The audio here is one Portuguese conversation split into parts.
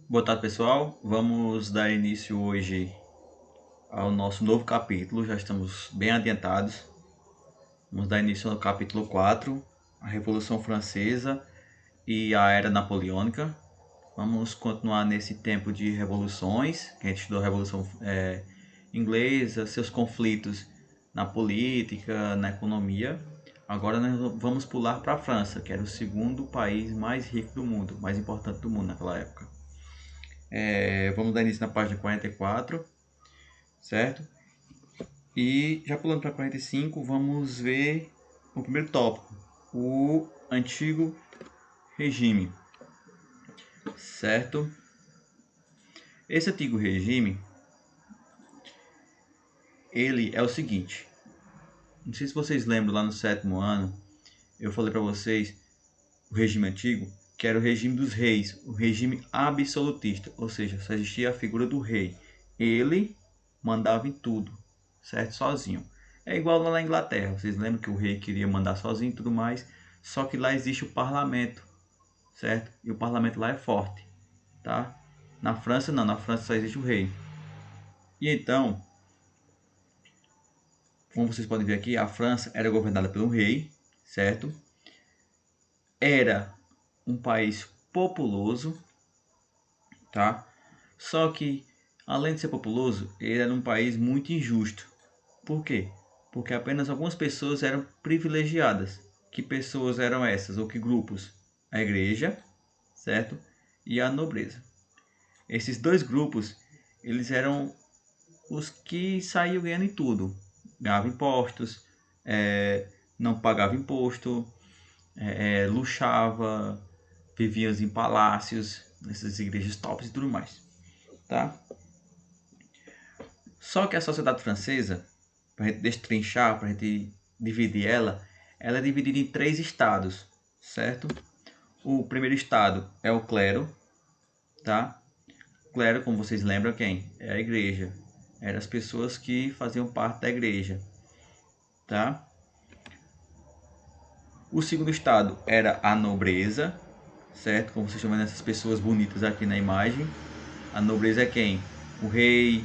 Boa tarde, pessoal. Vamos dar início hoje ao nosso novo capítulo. Já estamos bem adiantados. Vamos dar início ao capítulo 4, a Revolução Francesa e a Era Napoleônica. Vamos continuar nesse tempo de revoluções, que a gente estudou a Revolução Inglesa, seus conflitos na política, na economia. Agora nós vamos pular para a França, que era o segundo país mais rico do mundo, mais importante do mundo naquela época. Vamos dar início na página 44, certo? E já pulando para 45, vamos ver o primeiro tópico, o antigo regime, certo? Esse antigo regime, ele é o seguinte, não sei se vocês lembram lá no sétimo ano, eu falei para vocês o regime antigo, que era o regime dos reis, o regime absolutista, ou seja, só existia a figura do rei. Ele mandava em tudo, certo? Sozinho. É igual lá na Inglaterra, vocês lembram que o rei queria mandar sozinho e tudo mais, só que lá existe o parlamento, certo? E o parlamento lá é forte, tá? Na França não, na França só existe o rei. E então, como vocês podem ver aqui, a França era governada pelo rei, certo? Era um país populoso, tá? Só que, além de ser populoso, ele era um país muito injusto. Por quê? Porque apenas algumas pessoas eram privilegiadas. Que pessoas eram essas? Ou que grupos? A igreja, certo? E a nobreza. Esses dois grupos, eles eram os que saíam ganhando em tudo. Ganhavam impostos, não pagavam imposto, luxava, viviam em palácios, nessas igrejas tops e tudo mais. Tá? Só que a sociedade francesa, para a gente destrinchar, para a gente dividir ela é dividida em três estados, certo? O primeiro estado é o clero, tá? O clero, como vocês lembram, quem? É a igreja. Eram as pessoas que faziam parte da igreja, tá? O segundo estado era a nobreza, certo? Como vocês estão vendo essas pessoas bonitas aqui na imagem. A nobreza é quem? O rei,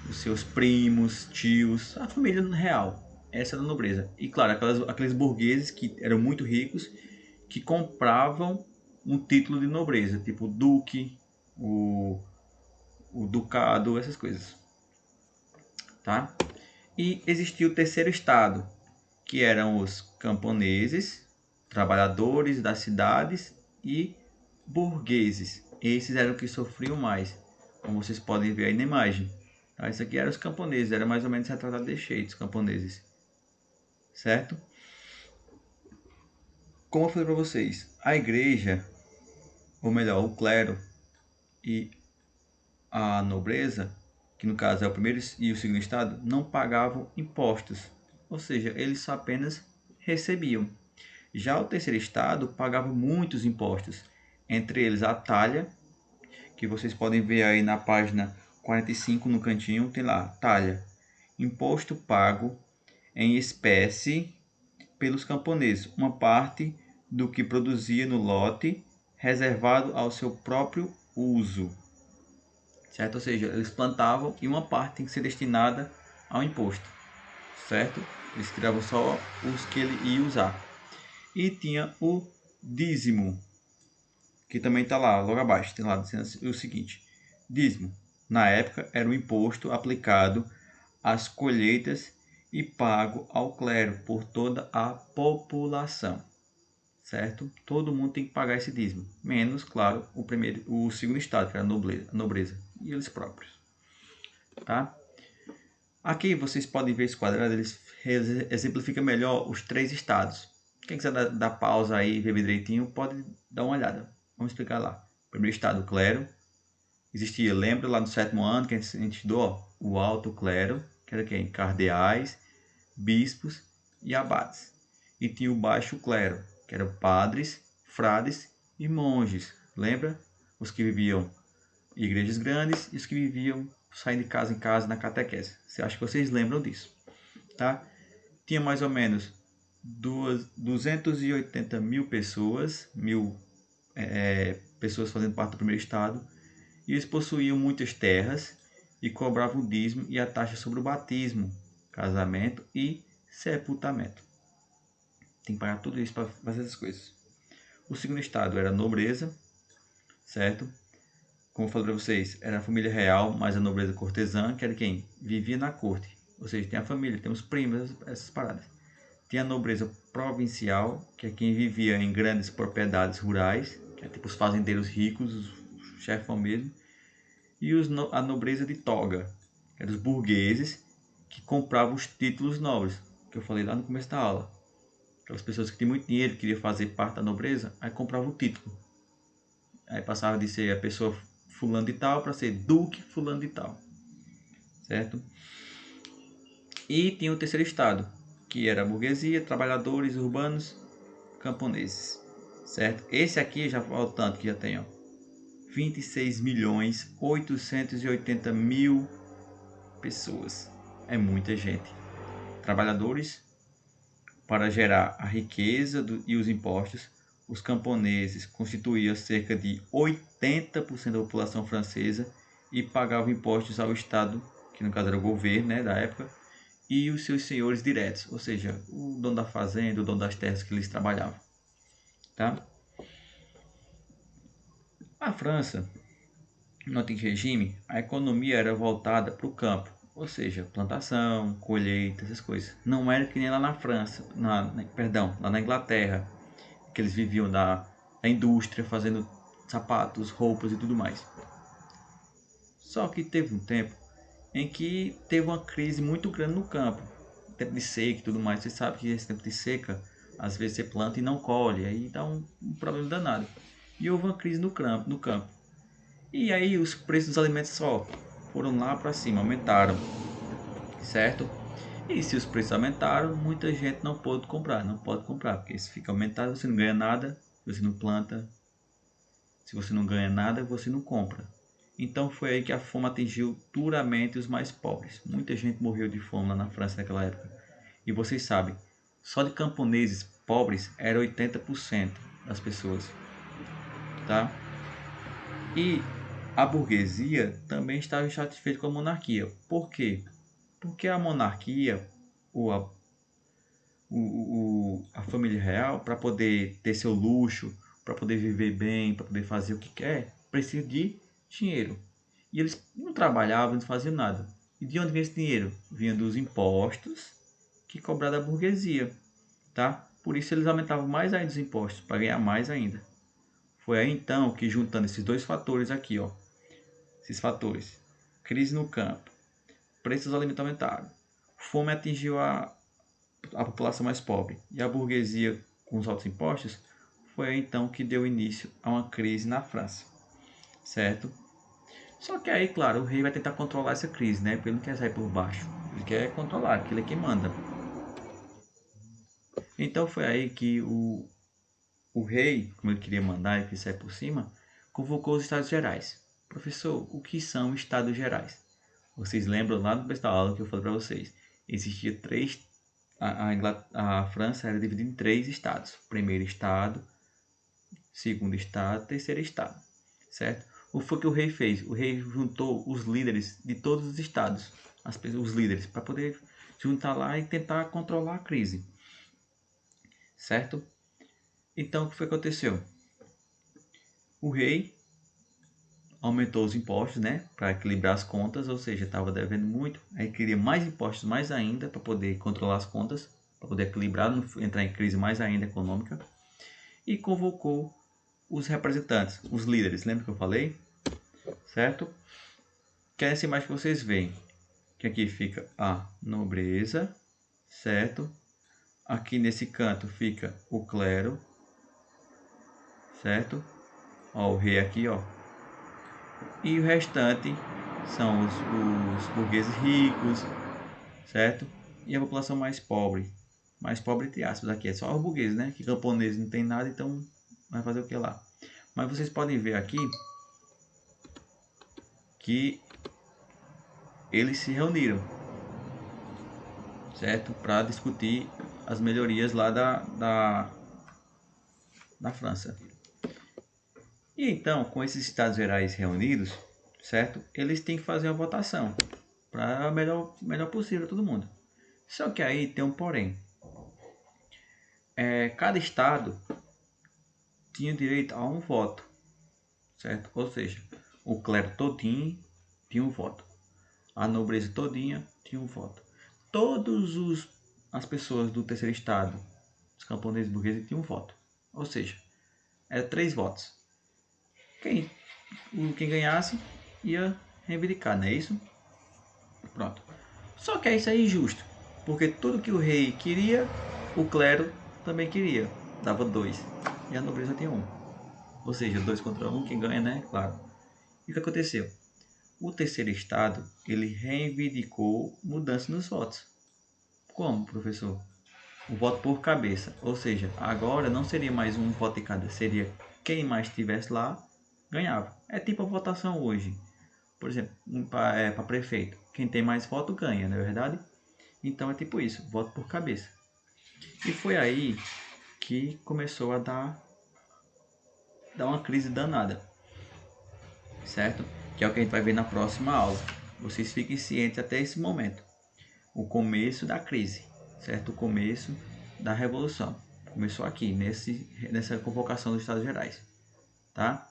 os seus primos, tios, a família real. Essa era a nobreza. E claro, aqueles burgueses que eram muito ricos, que compravam um título de nobreza, tipo o duque, o ducado, essas coisas. Tá? E existia o terceiro estado, que eram os camponeses, trabalhadores das cidades e burgueses. Esses eram os que sofriam mais, como vocês podem ver aí na imagem. Tá? Isso aqui eram os camponeses, era mais ou menos retratado desse jeito, os camponeses. Certo? Como eu falei para vocês, a igreja, ou melhor, o clero e a nobreza, que no caso é o primeiro e o segundo estado, não pagavam impostos. Ou seja, eles apenas recebiam. Já o terceiro estado pagava muitos impostos, entre eles a talha, que vocês podem ver aí na página 45 no cantinho, tem lá, talha, imposto pago em espécie pelos camponeses, uma parte do que produzia no lote reservado ao seu próprio uso, certo? Ou seja, eles plantavam e uma parte tem que ser destinada ao imposto, certo? Eles tiravam só os que ele ia usar. E tinha o dízimo, que também está lá, logo abaixo, tem lá dizendo o seguinte: dízimo, na época, era um imposto aplicado às colheitas e pago ao clero por toda a população, certo? Todo mundo tem que pagar esse dízimo, menos, claro, o segundo estado, que era a nobreza e eles próprios, tá? Aqui vocês podem ver esse quadrado, eles exemplifica melhor os três estados. Quem quiser dar pausa aí e ver direitinho, pode dar uma olhada. Vamos explicar lá. Primeiro estado, o clero. Existia, lembra lá no sétimo ano que a gente estudou? O alto clero, que era quem? Cardeais, bispos e abades. E tinha o baixo clero, que eram padres, frades e monges. Lembra? Os que viviam em igrejas grandes e os que viviam saindo de casa em casa na catequese. Acho que vocês lembram disso. Tá? Tinha mais ou menos 280 mil pessoas, pessoas fazendo parte do primeiro estado, E eles possuíam muitas terras e cobravam o dízimo e a taxa sobre o batismo, casamento e sepultamento. Tem que pagar tudo isso para fazer essas coisas. O segundo estado era a nobreza, certo? Como eu falei para vocês, era a família real, mas a nobreza cortesã, que era quem vivia na corte. Ou seja, tem a família, tem os primos, essas paradas. Tem a nobreza provincial, que é quem vivia em grandes propriedades rurais, que é tipo os fazendeiros ricos, os chefão mesmo. E a nobreza de toga, que eram os burgueses que compravam os títulos nobres, que eu falei lá no começo da aula. Aquelas pessoas que tinham muito dinheiro, queriam fazer parte da nobreza, aí compravam o título. Aí passava de ser a pessoa fulano de tal para ser duque fulano de tal, certo? E tinha o terceiro estado, que era a burguesia, trabalhadores urbanos, camponeses, certo? Esse aqui já olha o tanto que já tem, ó. 26.880.000 pessoas. É muita gente. Trabalhadores para gerar a riqueza e os impostos. Os camponeses constituíam cerca de 80% da população francesa e pagavam impostos ao Estado, que no caso era o governo, né, da época, e os seus senhores diretos, ou seja, o dono da fazenda, o dono das terras que eles trabalhavam. Tá? A França, no antigo regime, a economia era voltada para o campo, ou seja, plantação, colheita, essas coisas. Não era que nem lá na França, lá na Inglaterra, que eles viviam da indústria, fazendo sapatos, roupas e tudo mais. Só que teve um tempo em que teve uma crise muito grande no campo, tempo de seca e tudo mais. Você sabe que esse tempo de seca, às vezes você planta e não colhe, aí dá um problema danado. E houve uma crise no campo. E aí os preços dos alimentos só foram lá para cima, aumentaram, certo? E se os preços aumentaram, muita gente não pode comprar, porque se fica aumentado você não ganha nada, você não planta, se você não ganha nada, você não compra. Então foi aí que a fome atingiu duramente os mais pobres. Muita gente morreu de fome lá na França naquela época. E vocês sabem, só de camponeses pobres era 80% das pessoas, tá? E a burguesia também estava insatisfeita com a monarquia. Por quê? Porque a monarquia, ou a família real, para poder ter seu luxo, para poder viver bem, para poder fazer o que quer, precisa de dinheiro. E eles não trabalhavam, não faziam nada. E de onde vinha esse dinheiro? Vinha dos impostos que cobravam da burguesia, tá? Por isso eles aumentavam mais ainda os impostos, para ganhar mais ainda. Foi aí então que, juntando esses dois fatores aqui, ó, esses fatores, crise no campo, preços dos alimentos aumentaram, fome atingiu a população mais pobre e a burguesia com os altos impostos, foi aí então que deu início a uma crise na França, certo? Só que aí, claro, o rei vai tentar controlar essa crise, né? Porque ele não quer sair por baixo, ele quer controlar, aquilo é quem manda. Então foi aí que o rei, como ele queria mandar e queria sair por cima, convocou os Estados Gerais. Professor, o que são Estados Gerais? Vocês lembram lá no começo da aula que eu falei para vocês? Existia três. A França era dividida em três estados: primeiro estado, segundo estado, terceiro estado, certo? O que foi que o rei fez? O rei juntou os líderes de todos os estados, os líderes, para poder juntar lá e tentar controlar a crise, certo? Então o que foi que aconteceu? O rei aumentou os impostos, né, para equilibrar as contas, ou seja, estava devendo muito, aí queria mais impostos mais ainda para poder controlar as contas, para poder equilibrar, não entrar em crise mais ainda econômica, e convocou os representantes, os líderes, lembra que eu falei? Certo? Que é essa imagem que vocês veem, que aqui fica a nobreza, certo? Aqui nesse canto fica o clero, certo? Ó, o rei aqui, ó. E o restante são os burgueses ricos, certo? E a população mais pobre entre aspas aqui, é só os burgueses, né? Que camponês não tem nada, então vai fazer o que lá? Mas vocês podem ver aqui que eles se reuniram, certo? Para discutir as melhorias lá da França. E então, com esses Estados Gerais reunidos, certo? Eles têm que fazer uma votação para melhor possível todo mundo. Só que aí tem um porém. Cada estado tinha direito a um voto, certo? Ou seja, o clero todinho tinha um voto, a nobreza todinha tinha um voto. As pessoas do terceiro estado, os camponeses burgueses, tinham um voto. Ou seja, era 3 votos. Quem ganhasse ia reivindicar, não é isso? Pronto. Só que isso é injusto, porque tudo que o rei queria, o clero também queria. Dava 2. E a nobreza tinha 1. Ou seja, 2 contra 1, quem ganha, né? Claro. E o que aconteceu? O terceiro estado, ele reivindicou mudança nos votos. Como, professor? O voto por cabeça. Ou seja, agora não seria mais um voto de cada, seria quem mais estivesse lá, ganhava. É tipo a votação hoje. Por exemplo, para prefeito. Quem tem mais voto ganha, não é verdade? Então é tipo isso, voto por cabeça. E foi aí que começou a dar uma crise danada, certo? Que é o que a gente vai ver na próxima aula. Vocês fiquem cientes até esse momento. O começo da crise, certo? O começo da revolução. Começou aqui, nessa convocação dos Estados Gerais, tá?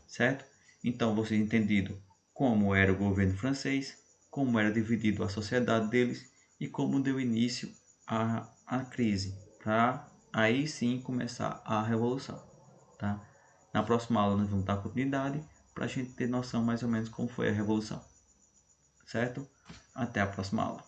Certo? Então vocês entendido como era o governo francês, como era dividido a sociedade deles e como deu início à crise, para aí sim começar a revolução, tá? Na próxima aula nós vamos dar continuidade para a gente ter noção mais ou menos como foi a revolução, certo? Até a próxima aula.